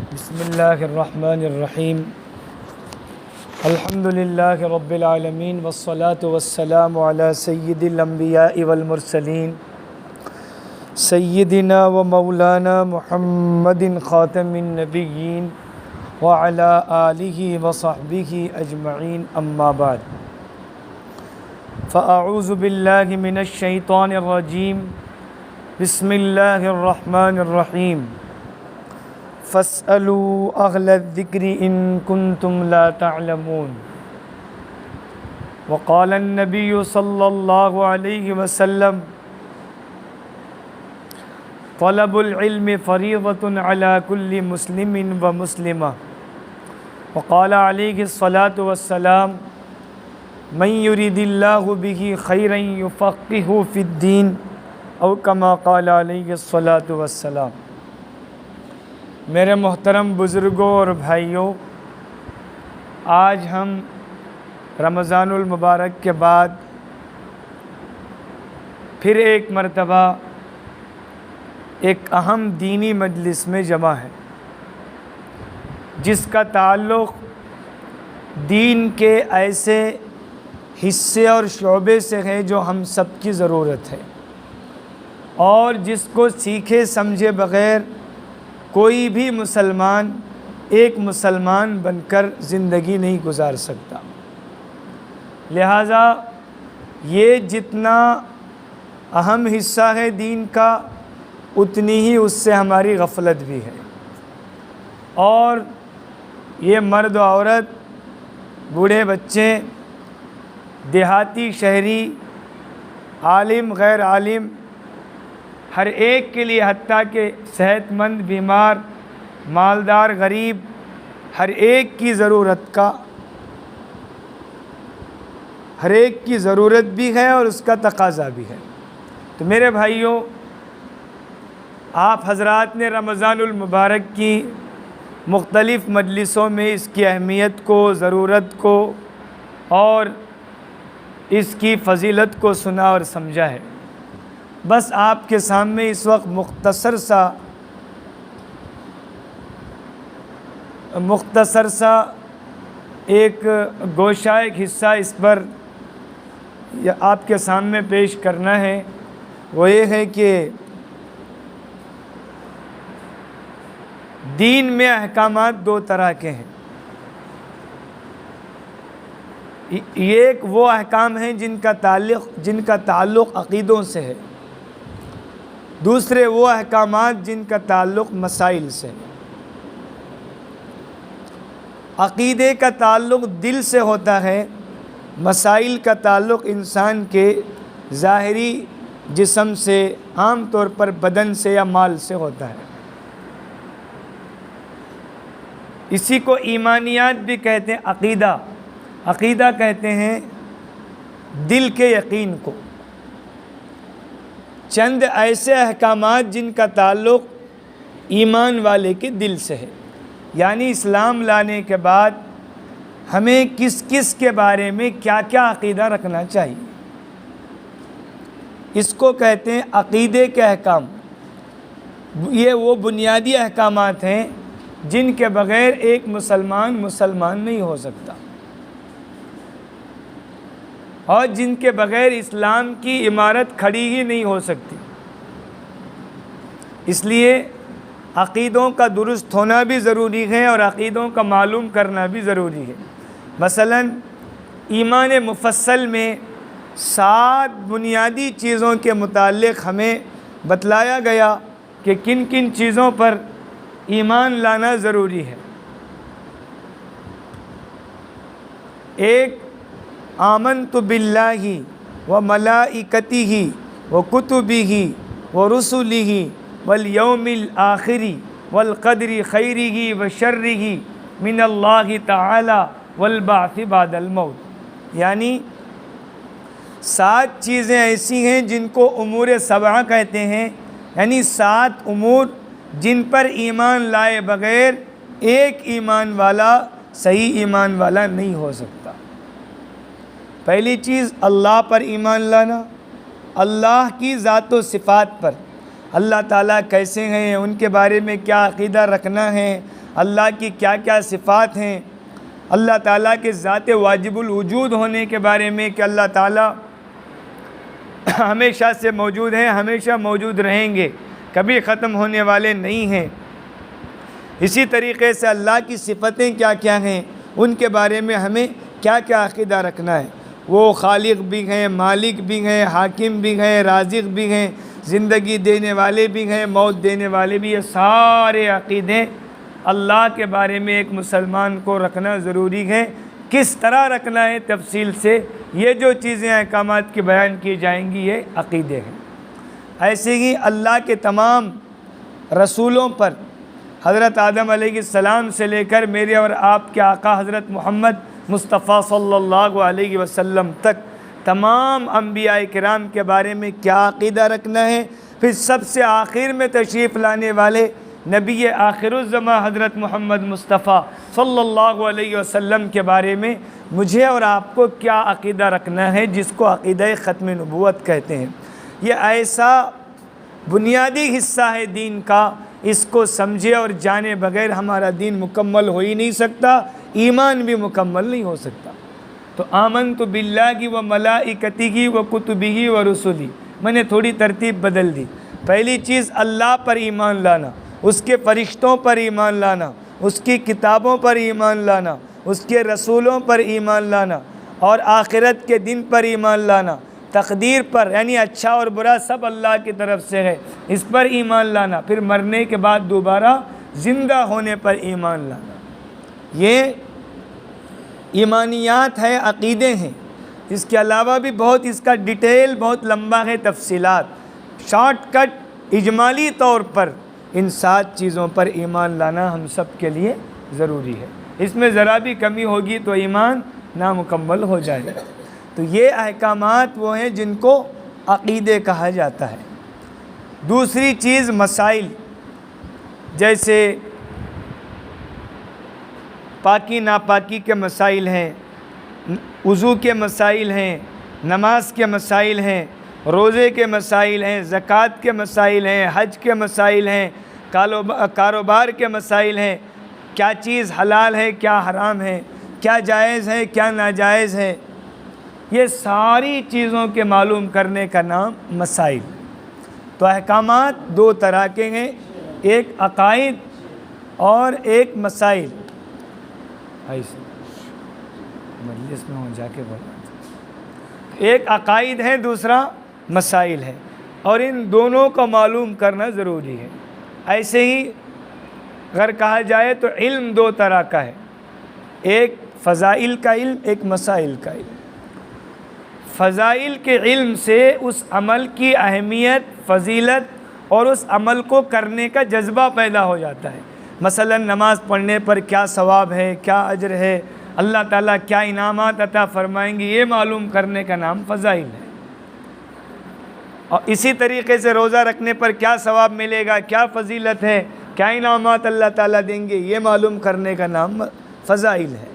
بسم اللہ الرحمن الرحیم الحمد للہ رب العالمین والصلاة والسلام علی سید الانبیاء والمرسلین سیدنا و مولانا محمد خاتم النبیین وعلی آلہ وصحبہ اجمعین اما بعد فاعوذ باللہ من الشیطان الرجیم بسم اللہ الرحمن الرحیم فاسألوا أهل الذكر إن كنتم لا تعلمون وقال النبي صلى الله عليه وسلم طلب العلم فريضة على كل مسلم ومسلمة وقال عليه الصلاة والسلام من يريد الله به خيرا يفقهه في الدين أو كما قال عليه الصلاة والسلام۔ میرے محترم بزرگوں اور بھائیوں، آج ہم رمضان المبارک کے بعد پھر ایک مرتبہ ایک اہم دینی مجلس میں جمع ہیں، جس کا تعلق دین کے ایسے حصے اور شعبے سے ہے جو ہم سب کی ضرورت ہے، اور جس کو سیکھے سمجھے بغیر کوئی بھی مسلمان ایک مسلمان بن کر زندگی نہیں گزار سکتا۔ لہٰذا یہ جتنا اہم حصہ ہے دین کا، اتنی ہی اس سے ہماری غفلت بھی ہے، اور یہ مرد و عورت، بوڑھے بچے، دیہاتی شہری، عالم غیر عالم، ہر ایک کے لیے، حتیٰ کہ صحت مند بیمار، مالدار غریب، ہر ایک کی ضرورت بھی ہے اور اس کا تقاضا بھی ہے۔ تو میرے بھائیوں، آپ حضرات نے رمضان المبارک کی مختلف مجلسوں میں اس کی اہمیت کو، ضرورت کو اور اس کی فضیلت کو سنا اور سمجھا ہے۔ بس آپ کے سامنے اس وقت مختصر سا ایک گوشہ، ایک حصہ اس پر آپ کے سامنے پیش کرنا ہے۔ وہ یہ ہے کہ دین میں احکامات دو طرح کے ہیں۔ ایک وہ احکام ہیں جن کا تعلق عقیدوں سے ہے، دوسرے وہ احکامات جن کا تعلق مسائل سے ہے۔ عقیدے کا تعلق دل سے ہوتا ہے، مسائل کا تعلق انسان کے ظاہری جسم سے، عام طور پر بدن سے یا مال سے ہوتا ہے۔ اسی کو ایمانیات بھی کہتے ہیں۔ عقیدہ کہتے ہیں دل کے یقین کو، چند ایسے احکامات جن کا تعلق ایمان والے کے دل سے ہے، یعنی اسلام لانے کے بعد ہمیں کس کس کے بارے میں کیا کیا عقیدہ رکھنا چاہیے، اس کو کہتے ہیں عقیدے کے احکام۔ یہ وہ بنیادی احکامات ہیں جن کے بغیر ایک مسلمان نہیں ہو سکتا، اور جن کے بغیر اسلام کی عمارت کھڑی ہی نہیں ہو سکتی۔ اس لیے عقیدوں کا درست ہونا بھی ضروری ہے اور عقیدوں کا معلوم کرنا بھی ضروری ہے۔ مثلا ایمان مفصل میں 7 بنیادی چیزوں کے متعلق ہمیں بتلایا گیا کہ کن کن چیزوں پر ایمان لانا ضروری ہے۔ ایک، آمنت باللہ وملائکتہ وکتبہ ورسلہ والیوم الآخر والقدر خیرہ وشرہ من اللہ تعالی والبعث بعد الموت، یعنی 7 چیزیں ایسی ہیں جن کو امور سبعہ کہتے ہیں، یعنی 7 امور جن پر ایمان لائے بغیر ایک ایمان والا صحیح ایمان والا نہیں ہو سکتا۔ پہلی چیز اللہ پر ایمان لانا، اللہ کی ذات و صفات پر، اللہ تعالیٰ کیسے ہیں، ان کے بارے میں کیا عقیدہ رکھنا ہے، اللہ کی کیا کیا صفات ہیں، اللہ تعالیٰ کے ذات واجب الوجود ہونے کے بارے میں کہ اللہ تعالیٰ ہمیشہ سے موجود ہیں، ہمیشہ موجود رہیں گے، کبھی ختم ہونے والے نہیں ہیں۔ اسی طریقے سے اللہ کی صفتیں کیا کیا ہیں، ان کے بارے میں ہمیں کیا کیا عقیدہ رکھنا ہے۔ وہ خالق بھی ہیں، مالک بھی ہیں، حاکم بھی ہیں، رازق بھی ہیں، زندگی دینے والے بھی ہیں، موت دینے والے بھی، یہ سارے عقیدے اللہ کے بارے میں ایک مسلمان کو رکھنا ضروری ہے۔ کس طرح رکھنا ہے تفصیل سے، یہ جو چیزیں احکامات کی بیان کی جائیں گی یہ عقیدے ہیں۔ ایسے ہی اللہ کے تمام رسولوں پر حضرت آدم علیہ السلام سے لے کر میرے اور آپ کے آقا حضرت محمد مصطفیٰ صلی اللہ علیہ وسلم تک تمام انبیاء کرام کے بارے میں کیا عقیدہ رکھنا ہے۔ پھر سب سے آخر میں تشریف لانے والے نبی آخر الزماں حضرت محمد مصطفیٰ صلی اللہ علیہ وسلم کے بارے میں مجھے اور آپ کو کیا عقیدہ رکھنا ہے، جس کو عقیدہ ختم نبوت کہتے ہیں۔ یہ ایسا بنیادی حصہ ہے دین کا، اس کو سمجھے اور جانے بغیر ہمارا دین مکمل ہو ہی نہیں سکتا، ایمان بھی مکمل نہیں ہو سکتا۔ تو آمنت باللہ و ملائکتہ و کتبہ و رسلہ، میں نے تھوڑی ترتیب بدل دی۔ پہلی چیز اللہ پر ایمان لانا، اس کے فرشتوں پر ایمان لانا، اس کی کتابوں پر ایمان لانا، اس کے رسولوں پر ایمان لانا، اور آخرت کے دن پر ایمان لانا، تقدیر پر، یعنی اچھا اور برا سب اللہ کی طرف سے ہے، اس پر ایمان لانا، پھر مرنے کے بعد دوبارہ زندہ ہونے پر ایمان لانا۔ یہ ایمانیات ہے، عقیدے ہیں۔ اس کے علاوہ بھی بہت اس کا ڈیٹیل بہت لمبا ہے، تفصیلات۔ شارٹ کٹ اجمالی طور پر ان 7 چیزوں پر ایمان لانا ہم سب کے لیے ضروری ہے۔ اس میں ذرا بھی کمی ہوگی تو ایمان نامکمل ہو جائے گا۔ تو یہ احکامات وہ ہیں جن کو عقیدے کہا جاتا ہے۔ دوسری چیز مسائل، جیسے پاکی ناپاکی کے مسائل ہیں، وضو کے مسائل ہیں، نماز کے مسائل ہیں، روزے کے مسائل ہیں، زکوٰۃ کے مسائل ہیں، حج کے مسائل ہیں، کاروبار کے مسائل ہیں، کیا چیز حلال ہے کیا حرام ہے، کیا جائز ہے کیا ناجائز ہے، یہ ساری چیزوں کے معلوم کرنے کا نام مسائل۔ تو احکامات 2 طرح کے ہیں، ایک عقائد اور ایک مسائل۔ مجلس میں ہوں جا کے بولا، ایک عقائد ہے، دوسرا مسائل ہے، اور ان دونوں کو معلوم کرنا ضروری ہے۔ ایسے ہی اگر کہا جائے تو علم 2 طرح کا ہے، ایک فضائل کا علم، ایک مسائل کا علم۔ فضائل کے علم سے اس عمل کی اہمیت، فضیلت اور اس عمل کو کرنے کا جذبہ پیدا ہو جاتا ہے۔ مثلا نماز پڑھنے پر کیا ثواب ہے، کیا اجر ہے، اللہ تعالیٰ کیا انعامات عطا فرمائیں گے، یہ معلوم کرنے کا نام فضائل ہے۔ اور اسی طریقے سے روزہ رکھنے پر کیا ثواب ملے گا، کیا فضیلت ہے، کیا انعامات اللہ تعالیٰ دیں گے، یہ معلوم کرنے کا نام فضائل ہے۔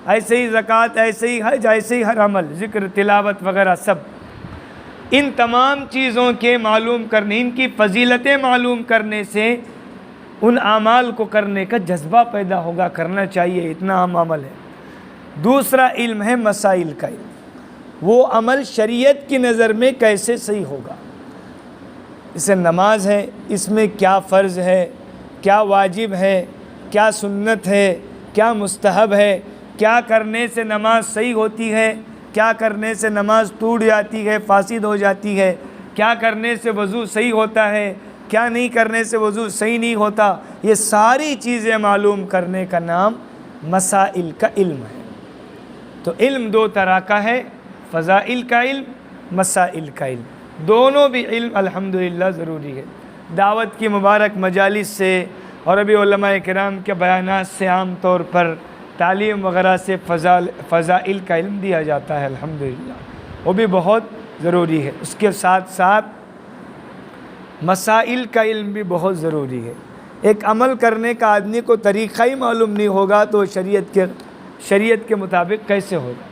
ایسے ہی زکوٰۃ، ایسے ہی حج، ایسے ہی ہر عمل، ذکر، تلاوت وغیرہ سب، ان تمام چیزوں کے معلوم کرنے، ان کی فضیلتیں معلوم کرنے سے ان اعمال کو کرنے کا جذبہ پیدا ہوگا، کرنا چاہیے، اتنا اہم عمل ہے۔ دوسرا علم ہے مسائل کا علم، وہ عمل شریعت کی نظر میں کیسے صحیح ہوگا۔ اسے نماز ہے، اس میں کیا فرض ہے، کیا واجب ہے، کیا سنت ہے، کیا مستحب ہے، کیا کرنے سے نماز صحیح ہوتی ہے، کیا کرنے سے نماز ٹوٹ جاتی ہے، فاسد ہو جاتی ہے، کیا کرنے سے وضو صحیح ہوتا ہے، کیا نہیں کرنے سے وضو صحیح نہیں ہوتا، یہ ساری چیزیں معلوم کرنے کا نام مسائل کا علم ہے۔ تو علم 2 طرح کا ہے، فضائل کا علم، مسائل کا علم، دونوں بھی علم الحمدللہ ضروری ہے۔ دعوت کی مبارک مجالس سے اور ابھی علماء کرام کے بیانات سے عام طور پر تعلیم وغیرہ سے فضائل کا علم دیا جاتا ہے، الحمدللہ وہ بھی بہت ضروری ہے۔ اس کے ساتھ ساتھ مسائل کا علم بھی بہت ضروری ہے۔ ایک عمل کرنے کا آدمی کو طریقہ ہی معلوم نہیں ہوگا تو شریعت کے مطابق کیسے ہوگا۔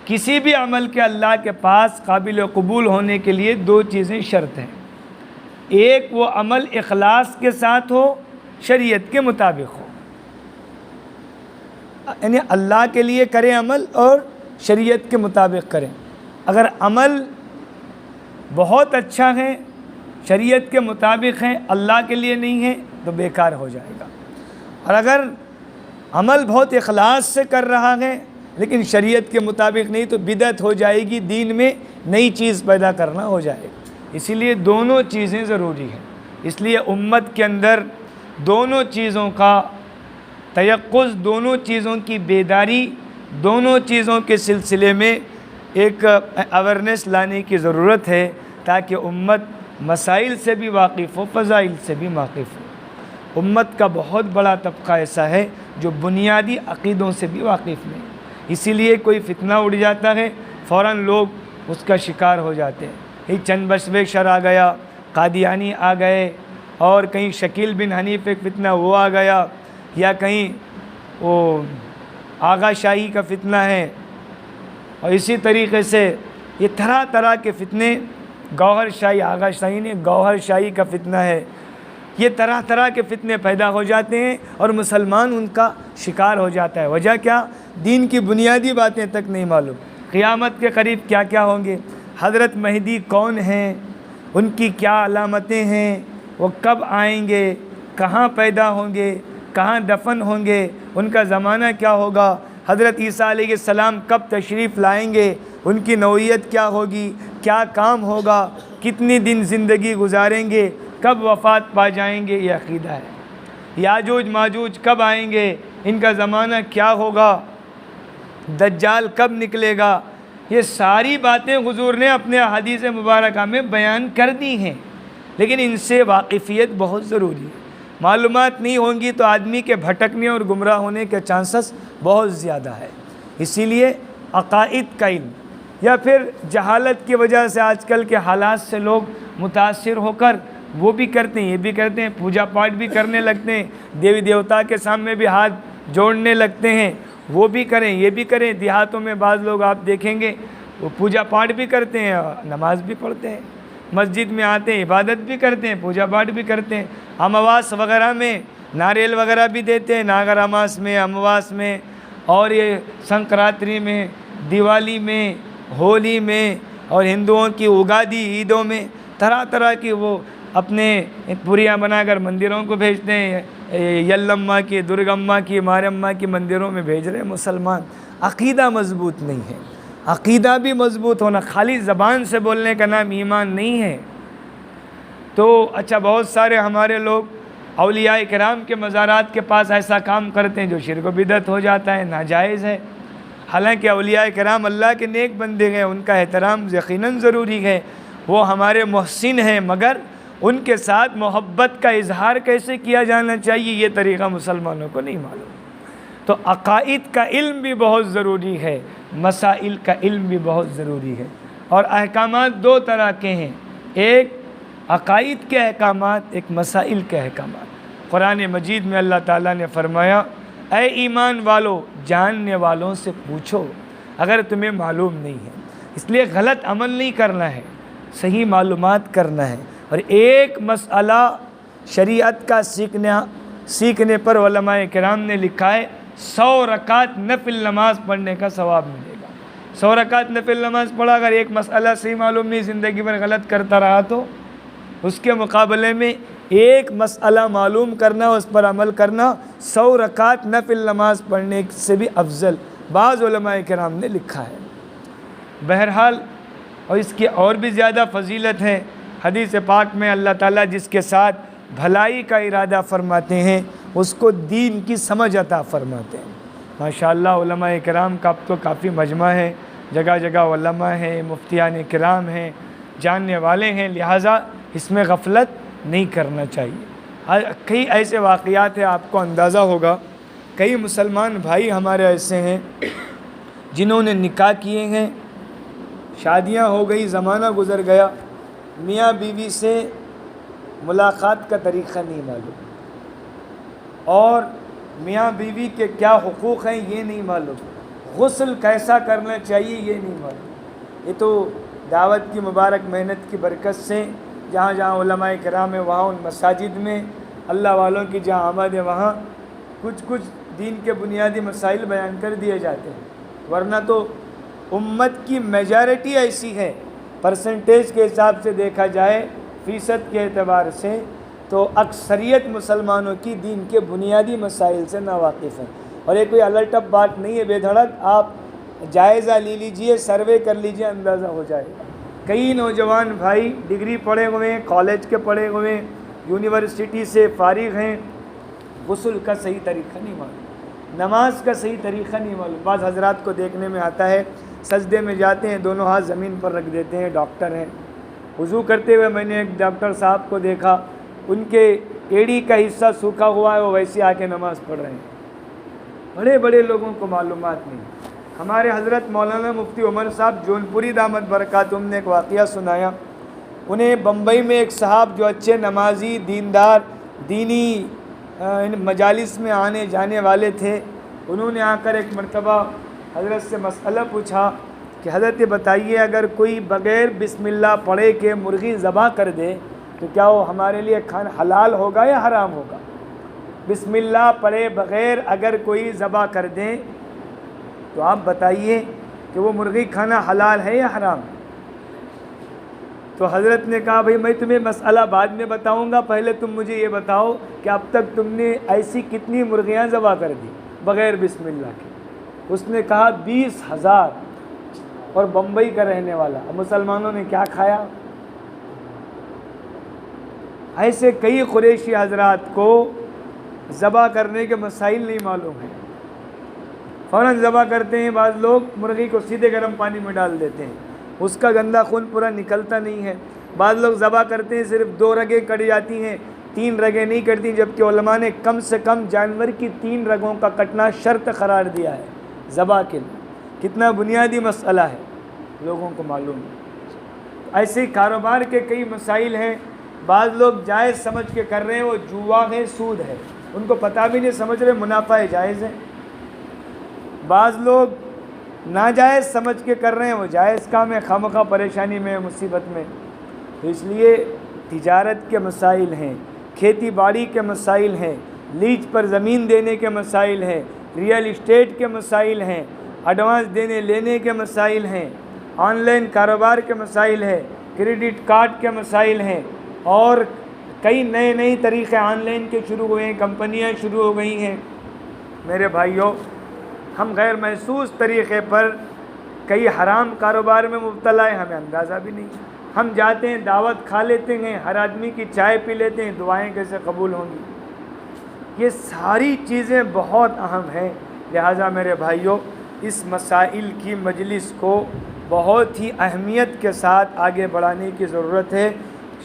کسی بھی عمل کے اللہ کے پاس قابل قبول ہونے کے لیے 2 چیزیں شرط ہیں، ایک وہ عمل اخلاص کے ساتھ ہو، شریعت کے مطابق ہو، یعنی اللہ کے لیے کریں عمل اور شریعت کے مطابق کریں. اگر عمل بہت اچھا ہے، شریعت کے مطابق ہے، اللہ کے لیے نہیں ہے تو بیکار ہو جائے گا. اور اگر عمل بہت اخلاص سے کر رہا ہے لیکن شریعت کے مطابق نہیں تو بدعت ہو جائے گی، دین میں نئی چیز پیدا کرنا ہو جائے گا. اسی لیے دونوں چیزیں ضروری ہیں. اس لیے امت کے اندر دونوں چیزوں کا تیقظ، دونوں چیزوں کی بیداری، دونوں چیزوں کے سلسلے میں ایک اویرنیس لانے کی ضرورت ہے تاکہ امت مسائل سے بھی واقف ہو، فضائل سے بھی واقف ہو. امت کا بہت بڑا طبقہ ایسا ہے جو بنیادی عقیدوں سے بھی واقف نہیں. اسی لیے کوئی فتنہ اڑ جاتا ہے فوراً لوگ اس کا شکار ہو جاتے ہیں. کہیں چند بشویشر آ گیا، قادیانی آ گئے، اور کہیں شکیل بن حنیف ایک فتنہ وہ آ گیا، یا کہیں وہ آغا شاہی کا فتنہ ہے. اور اسی طریقے سے یہ طرح طرح کے فتنے، گوہر شاہی، آغا شاہی نے گوہر شاہی کا فتنہ ہے. یہ طرح طرح کے فتنے پیدا ہو جاتے ہیں اور مسلمان ان کا شکار ہو جاتا ہے. وجہ کیا؟ دین کی بنیادی باتیں تک نہیں معلوم. قیامت کے قریب کیا کیا ہوں گے، حضرت مہدی کون ہیں، ان کی کیا علامتیں ہیں، وہ کب آئیں گے، کہاں پیدا ہوں گے، کہاں دفن ہوں گے، ان کا زمانہ کیا ہوگا، حضرت عیسیٰ علیہ السلام کب تشریف لائیں گے، ان کی نوعیت کیا ہوگی، کیا کام ہوگا، کتنی دن زندگی گزاریں گے، کب وفات پا جائیں گے، یہ عقیدہ ہے. یاجوج ماجوج کب آئیں گے، ان کا زمانہ کیا ہوگا، دجال کب نکلے گا، یہ ساری باتیں حضور نے اپنے احادیث مبارکہ میں بیان کر دی ہیں. لیکن ان سے واقفیت بہت ضروری ہے. معلومات نہیں ہوں گی تو آدمی کے بھٹکنے اور گمراہ ہونے کے چانسز بہت زیادہ ہے. اسی لیے عقائد کا علم، یا پھر جہالت کی وجہ سے آج کل کے حالات سے لوگ متاثر ہو کر وہ بھی کرتے ہیں، یہ بھی کرتے ہیں، پوجا پاٹ بھی کرنے لگتے ہیں، دیوی دیوتا کے سامنے بھی ہاتھ جوڑنے لگتے ہیں، وہ بھی کریں یہ بھی کریں. دیہاتوں میں بعض لوگ آپ دیکھیں گے وہ پوجا پاٹ بھی کرتے ہیں، نماز بھی پڑھتے ہیں، مسجد میں آتے ہیں، عبادت بھی کرتے ہیں، پوجا پاٹ بھی کرتے ہیں. امواس وغیرہ میں ناریل وغیرہ بھی دیتے ہیں، ناگر اماس میں، امواس میں، اور یہ سنکراتری میں، دیوالی میں، ہولی میں، اور ہندوؤں کی اگادی عیدوں میں طرح طرح کی وہ اپنے پوریاں بنا کر مندروں کو بھیجتے ہیں. یلماں کی، درگماں کی، مارماں کی مندروں میں بھیج رہے ہیں مسلمان. عقیدہ مضبوط نہیں ہے. عقیدہ بھی مضبوط ہونا، خالی زبان سے بولنے کا نام ایمان نہیں ہے. تو اچھا، بہت سارے ہمارے لوگ اولیاء کرام کے مزارات کے پاس ایسا کام کرتے ہیں جو شرک و بدعت ہو جاتا ہے، ناجائز ہے. حالانکہ اولیاء کرام اللہ کے نیک بندے ہیں، ان کا احترام یقیناً ضروری ہے، وہ ہمارے محسن ہیں، مگر ان کے ساتھ محبت کا اظہار کیسے کیا جانا چاہیے یہ طریقہ مسلمانوں کو نہیں معلوم. تو عقائد کا علم بھی بہت ضروری ہے، مسائل کا علم بھی بہت ضروری ہے. اور احکامات دو طرح کے ہیں، ایک عقائد کے احکامات، ایک مسائل کے احکامات. قرآن مجید میں اللہ تعالیٰ نے فرمایا، اے ایمان والو جاننے والوں سے پوچھو اگر تمہیں معلوم نہیں ہے. اس لیے غلط عمل نہیں کرنا ہے، صحیح معلومات کرنا ہے. اور ایک مسئلہ شریعت کا سیکھنے پر علماء کرام نے لکھا ہے 100 رکعت نفل نماز پڑھنے کا ثواب ملے گا. 100 رکعت نفل نماز پڑھا، اگر ایک مسئلہ صحیح معلوم نہیں، زندگی بھر غلط کرتا رہا تو اس کے مقابلے میں ایک مسئلہ معلوم کرنا، اس پر عمل کرنا 100 رکعت نفل نماز پڑھنے سے بھی افضل بعض علماء کرام نے لکھا ہے. بہرحال، اور اس کی اور بھی زیادہ فضیلت ہے. حدیث پاک میں اللہ تعالیٰ جس کے ساتھ بھلائی کا ارادہ فرماتے ہیں اس کو دین کی سمجھ عطا فرماتے ہیں. ماشاءاللہ علماء کرام کا اب تو کافی مجمع ہے، جگہ جگہ علماء ہیں، مفتیان کرام ہیں، جاننے والے ہیں، لہٰذا اس میں غفلت نہیں کرنا چاہیے. کئی ایسے واقعات ہیں، آپ کو اندازہ ہوگا، کئی مسلمان بھائی ہمارے ایسے ہیں جنہوں نے نکاح کیے ہیں، شادیاں ہو گئی، زمانہ گزر گیا، میاں بیوی سے ملاقات کا طریقہ نہیں معلوم، اور میاں بیوی کے کیا حقوق ہیں یہ نہیں معلوم، غسل کیسا کرنا چاہیے یہ نہیں معلوم. یہ تو دعوت کی مبارک محنت کی برکت سے جہاں جہاں علماء کرام ہیں وہاں ان مساجد میں اللہ والوں کی جہاں آمد ہے وہاں کچھ دین کے بنیادی مسائل بیان کر دیے جاتے ہیں، ورنہ تو امت کی میجارٹی ایسی ہے، پرسنٹیج کے حساب سے دیکھا جائے، فیصد کے اعتبار سے، تو اکثریت مسلمانوں کی دین کے بنیادی مسائل سے ناواقف ہیں۔ اور یہ کوئی الٹ اپ بات نہیں ہے بے دھڑک، آپ جائزہ لے لیجئے، سروے کر لیجئے، اندازہ ہو جائے گا۔ کئی نوجوان بھائی ڈگری پڑھے ہوئے ہیں، کالج کے پڑھے ہوئے ہیں، یونیورسٹی سے فارغ ہیں، غسل کا صحیح طریقہ نہیں معلوم، نماز کا صحیح طریقہ نہیں معلوم۔ بعض حضرات کو دیکھنے میں آتا ہے سجدے میں جاتے ہیں، دونوں ہاتھ زمین پر رکھ دیتے ہیں، ڈاکٹر ہیں، وضو کرتے ہوئے میں نے ایک ڈاکٹر صاحب کو دیکھا، ان کے ایڑی کا حصہ سوکھا ہوا ہے، وہ ویسے آ کے نماز پڑھ رہے ہیں۔ بڑے بڑے لوگوں کو معلومات نہیں۔ ہمارے حضرت مولانا مفتی عمر صاحب جونپوری دامت برکاتہم نے ایک واقعہ سنایا، انہیں بمبئی میں ایک صاحب جو اچھے نمازی، دیندار، دینی مجالس میں آنے جانے والے تھے، انہوں نے آ کر ایک مرتبہ حضرت سے مسئلہ پوچھا کہ حضرت بتائیے اگر کوئی بغیر بسم اللہ پڑھے کے مرغی ذبح کر دے تو کیا وہ ہمارے لیے کھانا حلال ہوگا یا حرام ہوگا؟ بسم اللہ پڑھے بغیر اگر کوئی ذبح کر دیں تو آپ بتائیے کہ وہ مرغی کھانا حلال ہے یا حرام؟ تو حضرت نے کہا بھئی میں تمہیں مسئلہ بعد میں بتاؤں گا، پہلے تم مجھے یہ بتاؤ کہ اب تک تم نے ایسی کتنی مرغیاں ذبح کر دی بغیر بسم اللہ کے؟ اس نے کہا 20,000، اور بمبئی کا رہنے والا۔ اب مسلمانوں نے کیا کھایا؟ ایسے کئی قریشی حضرات کو ذبح کرنے کے مسائل نہیں معلوم ہیں، فوراً ذبح کرتے ہیں۔ بعض لوگ مرغی کو سیدھے گرم پانی میں ڈال دیتے ہیں، اس کا گندا خون پورا نکلتا نہیں ہے۔ بعض لوگ ذبح کرتے ہیں، صرف 2 رگیں کٹ جاتی ہیں، 3 رگیں نہیں کٹتی، جبکہ علماء نے کم سے کم جانور کی 3 رگوں کا کٹنا شرط قرار دیا ہے ذبح کے لیے۔ کتنا بنیادی مسئلہ ہے، لوگوں کو معلوم ہے۔ ایسے کاروبار کے کئی مسائل ہیں، بعض لوگ جائز سمجھ کے کر رہے ہیں، وہ جوا ہے، سود ہے، ان کو پتہ بھی نہیں، سمجھ رہے منافع جائز ہے۔ بعض لوگ ناجائز سمجھ کے کر رہے ہیں، وہ جائز کام ہے، خواہ پریشانی میں، مصیبت میں۔ تو اس لیے تجارت کے مسائل ہیں، کھیتی باڑی کے مسائل ہیں، لیج پر زمین دینے کے مسائل ہیں، ریئل اسٹیٹ کے مسائل ہیں، ایڈوانس دینے لینے کے مسائل ہیں، آن لائن کاروبار کے مسائل ہیں، کریڈٹ کارڈ کے مسائل ہیں، اور کئی نئے طریقے آن لائن کے شروع ہوئے ہیں، کمپنیاں شروع ہو گئی ہیں۔ میرے بھائیوں، ہم غیر محسوس طریقے پر کئی حرام کاروبار میں مبتلا ہیں، ہمیں اندازہ بھی نہیں۔ ہم جاتے ہیں، دعوت کھا لیتے ہیں، ہر آدمی کی چائے پی لیتے ہیں، دعائیں کیسے قبول ہوں گی؟ یہ ساری چیزیں بہت اہم ہیں۔ لہٰذا میرے بھائیوں، اس مسائل کی مجلس کو بہت ہی اہمیت کے ساتھ آگے بڑھانے کی ضرورت ہے۔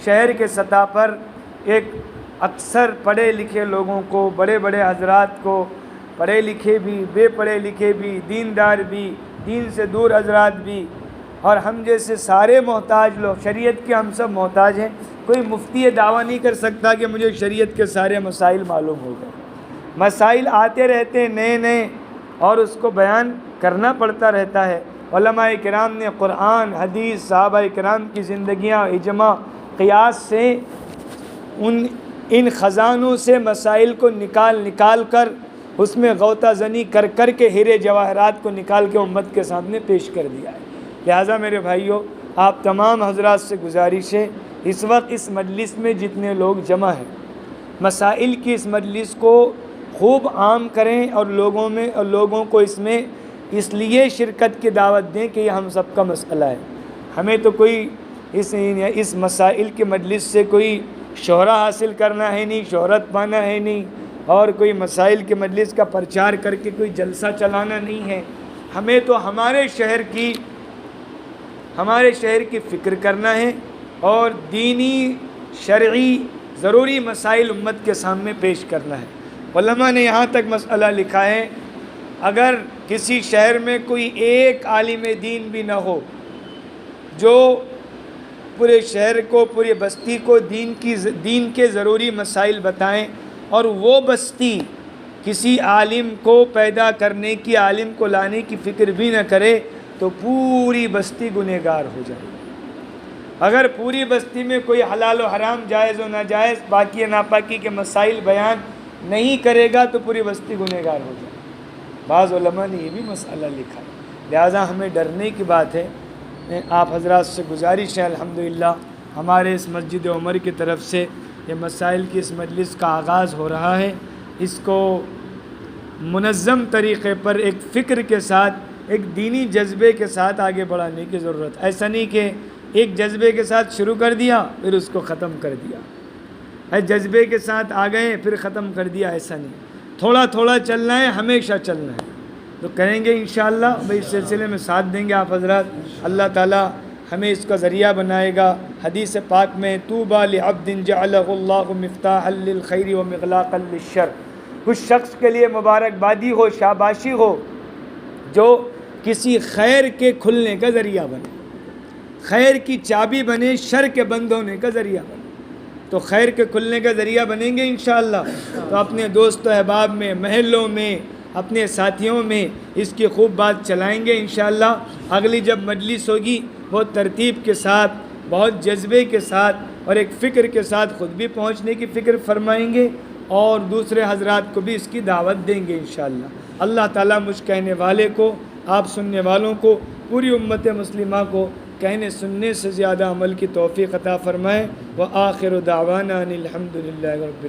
شہر کے سطح پر ایک اکثر پڑھے لکھے لوگوں کو، بڑے بڑے حضرات کو، پڑھے لکھے بھی، بے پڑھے لکھے بھی، دیندار بھی، دین سے دور حضرات بھی، اور ہم جیسے سارے محتاج لوگ، شریعت کے ہم سب محتاج ہیں۔ کوئی مفتی یہ دعویٰ نہیں کر سکتا کہ مجھے شریعت کے سارے مسائل معلوم ہو گئے۔ مسائل آتے رہتے ہیں نئے، اور اس کو بیان کرنا پڑتا رہتا ہے۔ علماء کرام نے قرآن، حدیث، صحابہ کرام کی زندگیاں، اجماع، قیاس سے ان خزانوں سے مسائل کو نکال کر، اس میں غوطہ زنی کر کے ہیرے جواہرات کو نکال کے امت کے سامنے پیش کر دیا ہے۔ لہٰذا میرے بھائیوں، آپ تمام حضرات سے گزارش ہے، اس وقت اس مجلس میں جتنے لوگ جمع ہیں، مسائل کی اس مجلس کو خوب عام کریں، اور لوگوں کو اس لیے شرکت کی دعوت دیں کہ یہ ہم سب کا مسئلہ ہے۔ ہمیں تو کوئی اس مسائل کے مجلس سے کوئی شہرہ حاصل کرنا ہے نہیں، شہرت پانا ہے نہیں، اور کوئی مسائل کے مجلس کا پرچار کر کے کوئی جلسہ چلانا نہیں ہے۔ ہمیں تو ہمارے شہر کی فکر کرنا ہے، اور دینی، شرعی، ضروری مسائل امت کے سامنے پیش کرنا ہے۔ علماء نے یہاں تک مسئلہ لکھا ہے، اگر کسی شہر میں کوئی ایک عالم دین بھی نہ ہو جو پورے شہر کو، پوری بستی کو دین کے ضروری مسائل بتائیں، اور وہ بستی کسی عالم کو پیدا کرنے کی، عالم کو لانے کی فکر بھی نہ کرے، تو پوری بستی گنہگار ہو جائے گی۔ اگر پوری بستی میں کوئی حلال و حرام، جائز و ناجائز، پاکی و ناپاکی کے مسائل بیان نہیں کرے گا تو پوری بستی گنہگار ہو جائے. بعض علماء نے یہ بھی مسئلہ لکھا ہے. لہٰذا ہمیں ڈرنے کی بات ہے. آپ حضرات سے گزارش ہے الحمدللہ ہمارے اس مسجد عمر کی طرف سے یہ مسائل کی اس مجلس کا آغاز ہو رہا ہے. اس کو منظم طریقے پر ایک فکر کے ساتھ، ایک دینی جذبے کے ساتھ آگے بڑھانے کی ضرورت. ایسا نہیں کہ ایک جذبے کے ساتھ شروع کر دیا پھر اس کو ختم کر دیا، جذبے کے ساتھ آ گئے پھر ختم کر دیا، ایسا نہیں. تھوڑا تھوڑا چلنا ہے، ہمیشہ چلنا ہے. تو کریں گے انشاءاللہ. بھائی اس سلسلے میں ساتھ دیں گے آپ حضرات. اللہ تعالیٰ ہمیں اس کا ذریعہ بنائے گا. حدیث پاک میں طوبیٰ لعبد جعلہ اللہ مفتاحا للخیر ومغلاقا للشر، اس شخص کے لیے مبارکبادی ہو، شاباشی ہو جو کسی خیر کے کھلنے کا ذریعہ بنے، خیر کی چابی بنے، شر کے بند ہونے کا ذریعہ بنے. تو خیر کے کھلنے کا ذریعہ بنیں گے انشاءاللہ. تو اپنے دوست و احباب میں، محلوں میں، اپنے ساتھیوں میں اس کی خوب بات چلائیں گے انشاءاللہ. اگلی جب مجلس ہوگی بہت ترتیب کے ساتھ، بہت جذبے کے ساتھ اور ایک فکر کے ساتھ خود بھی پہنچنے کی فکر فرمائیں گے اور دوسرے حضرات کو بھی اس کی دعوت دیں گے انشاءاللہ. اللہ تعالیٰ مجھ کہنے والے کو، آپ سننے والوں کو، پوری امت مسلمہ کو کہنے سننے سے زیادہ عمل کی توفیق عطا فرمائے. وآخر دعوانا ان الحمد للہ رب